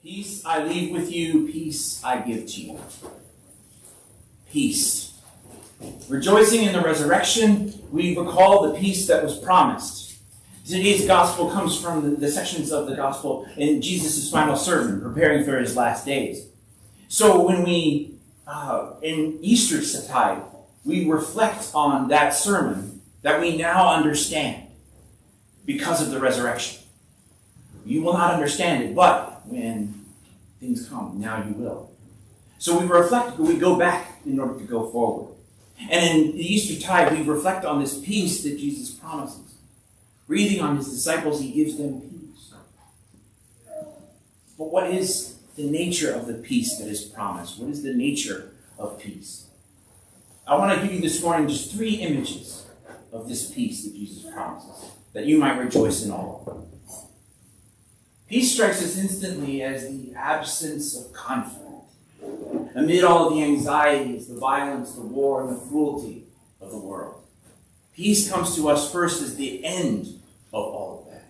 Peace I leave with you, peace I give to you. Peace. Rejoicing in the resurrection, we recall the peace that was promised. Today's gospel comes from the sections of the gospel in Jesus' final sermon, preparing for his last days. So when we, in Eastertide, we reflect on that sermon that we now understand because of the resurrection. You will not understand it, but when things come, now you will. So we reflect, we go back in order to go forward. And in the Eastertide, we reflect on this peace that Jesus promises. Breathing on his disciples, he gives them peace. But what is the nature of the peace that is promised? What is the nature of peace? I want to give you this morning just 3 images of this peace that Jesus promises, that you might rejoice in all. Peace strikes us instantly as the absence of conflict. Amid all of the anxieties, the violence, the war, and the cruelty of the world, peace comes to us first as the end of all of that.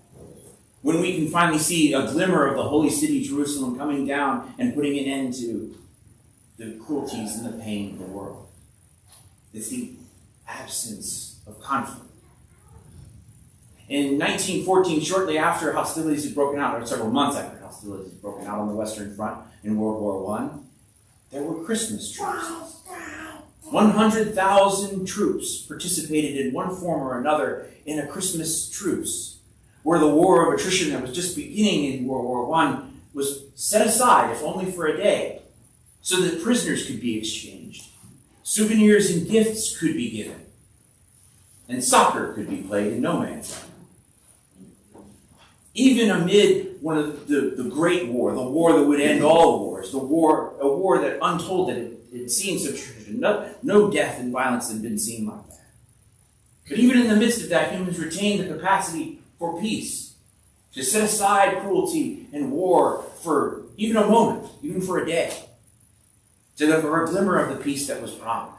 When we can finally see a glimmer of the holy city, Jerusalem, coming down and putting an end to the cruelties and the pain of the world. It's the absence of conflict. In 1914, shortly after hostilities had broken out, or several months after hostilities had broken out on the Western Front in World War I, there were Christmas truces. 100,000 troops participated in one form or another in a Christmas truce, where the war of attrition that was just beginning in World War I was set aside, if only for a day, so that prisoners could be exchanged, souvenirs and gifts could be given, and soccer could be played in no man's land. Even amid one of the Great War, the war that would end all wars, a war that untold that it had seen such attrition, no death and violence had been seen like that. But even in the midst of that, humans retained the capacity for peace, to set aside cruelty and war for even a moment, even for a day, to look for a glimmer of the peace that was promised.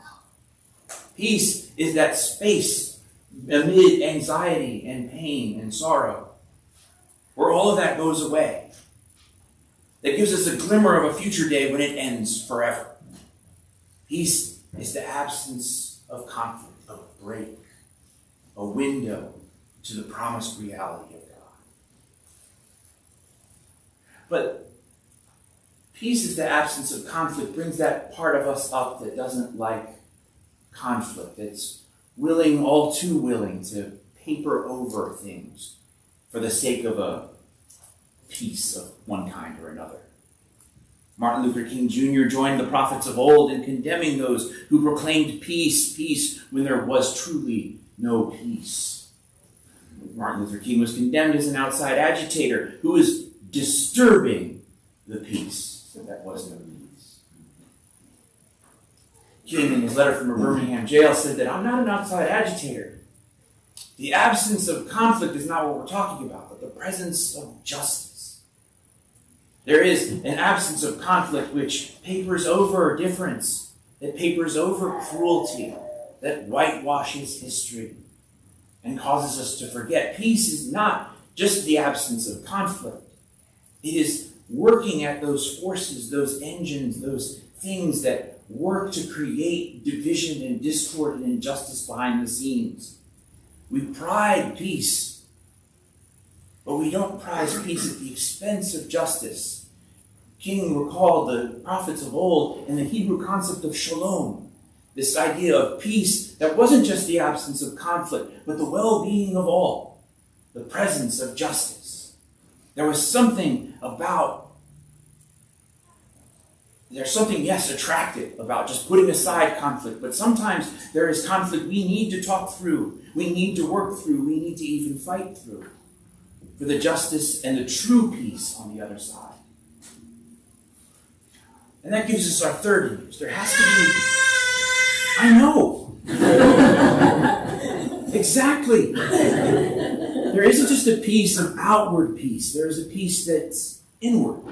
Peace is that space amid anxiety and pain and sorrow, where all of that goes away. That gives us a glimmer of a future day when it ends forever. Peace is the absence of conflict, of a break, a window to the promised reality of God. But peace is the absence of conflict, brings that part of us up that doesn't like conflict. It's willing, all too willing, to paper over things for the sake of a peace of one kind or another. Martin Luther King Jr. joined the prophets of old in condemning those who proclaimed peace, peace, when there was truly no peace. Martin Luther King was condemned as an outside agitator who was disturbing the peace, so that was no peace. King, in his letter from a Birmingham jail, said that I'm not an outside agitator. The absence of conflict is not what we're talking about, but the presence of justice. There is an absence of conflict which papers over difference, that papers over cruelty, that whitewashes history and causes us to forget. Peace is not just the absence of conflict. It is working at those forces, those engines, those things that work to create division and discord and injustice behind the scenes. We pride peace, but we don't prize peace at the expense of justice. King recalled the prophets of old and the Hebrew concept of shalom, this idea of peace that wasn't just the absence of conflict, but the well-being of all, the presence of justice. There's something, yes, attractive about just putting aside conflict, but sometimes there is conflict we need to talk through, we need to work through, we need to even fight through for the justice and the true peace on the other side. And that gives us our third image. There has to be, I know. Exactly. There isn't just a peace of outward peace. There is a peace that's inward.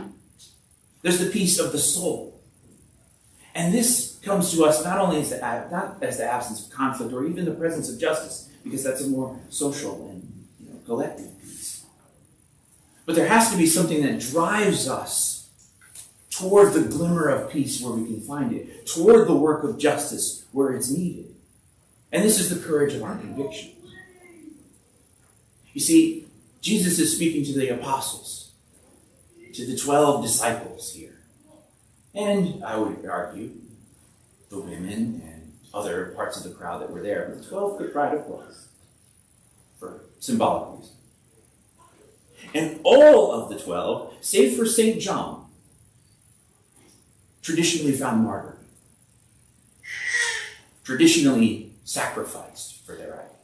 There's the peace of the soul. And this comes to us not only as the absence of conflict or even the presence of justice, because that's a more social and collective peace. But there has to be something that drives us toward the glimmer of peace where we can find it, toward the work of justice where it's needed. And this is the courage of our convictions. You see, Jesus is speaking to the apostles, to the 12 disciples here. And I would argue, the women and other parts of the crowd that were there, but the 12 could pride of place for symbolic reasons. And all of the 12, save for St. John, traditionally found martyred, traditionally sacrificed for their idea,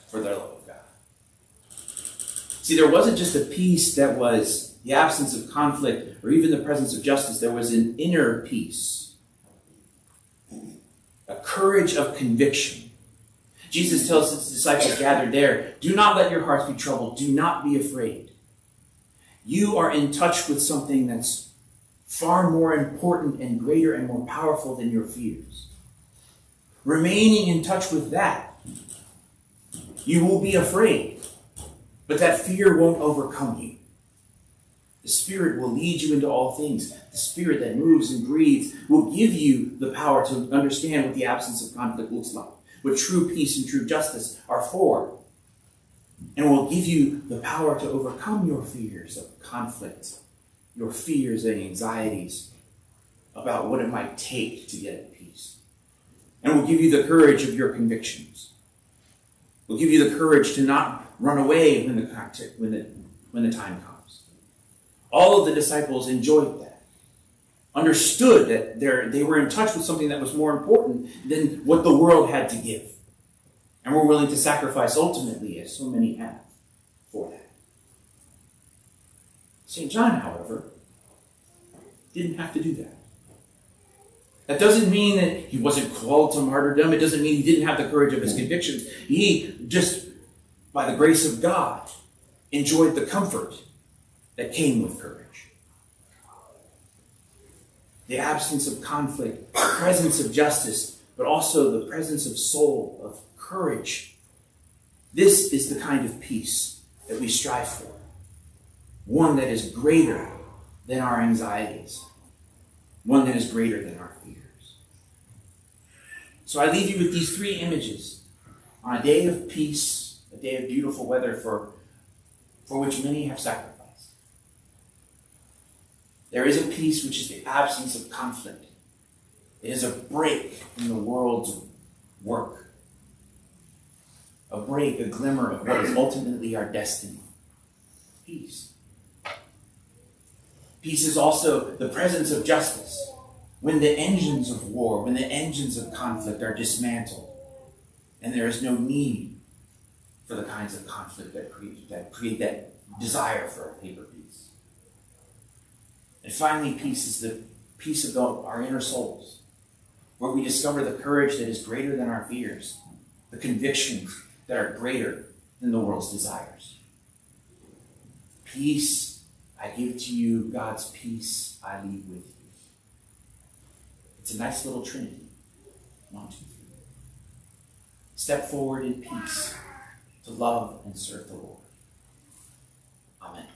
for their love of God. See, there wasn't just a peace that was the absence of conflict or even the presence of justice. There was an inner peace, a courage of conviction. Jesus tells his disciples gathered there, do not let your hearts be troubled. Do not be afraid. You are in touch with something that's far more important and greater and more powerful than your fears. Remaining in touch with that, you will be afraid, but that fear won't overcome you. The Spirit will lead you into all things. The Spirit that moves and breathes will give you the power to understand what the absence of conflict looks like, what true peace and true justice are for, and will give you the power to overcome your fears of conflict, your fears and anxieties about what it might take to get at peace, and will give you the courage of your convictions. Will give you the courage to not run away when the time comes. All of the disciples enjoyed that, understood that they were in touch with something that was more important than what the world had to give, and were willing to sacrifice ultimately, as so many have, for that. St. John, however, didn't have to do that. That doesn't mean that he wasn't called to martyrdom. It doesn't mean he didn't have the courage of his convictions. He just, by the grace of God, enjoyed the comfort that came with courage. The absence of conflict, the presence of justice, but also the presence of soul, of courage. This is the kind of peace that we strive for. One that is greater than our anxieties. One that is greater than our fears. So I leave you with these three images. On a day of peace, a day of beautiful weather for which many have sacrificed. There is a peace which is the absence of conflict. It is a break from the world's work. A break, a glimmer of what is ultimately our destiny. Peace. Peace is also the presence of justice. When the engines of war, when the engines of conflict are dismantled, and there is no need for the kinds of conflict that create that desire for a paper peace. And finally, peace is the peace of our inner souls, where we discover the courage that is greater than our fears, the convictions that are greater than the world's desires. Peace I give to you, God's peace I leave with you. It's a nice little trinity. 1, 2, 3. Step forward in peace to love and serve the Lord. Amen.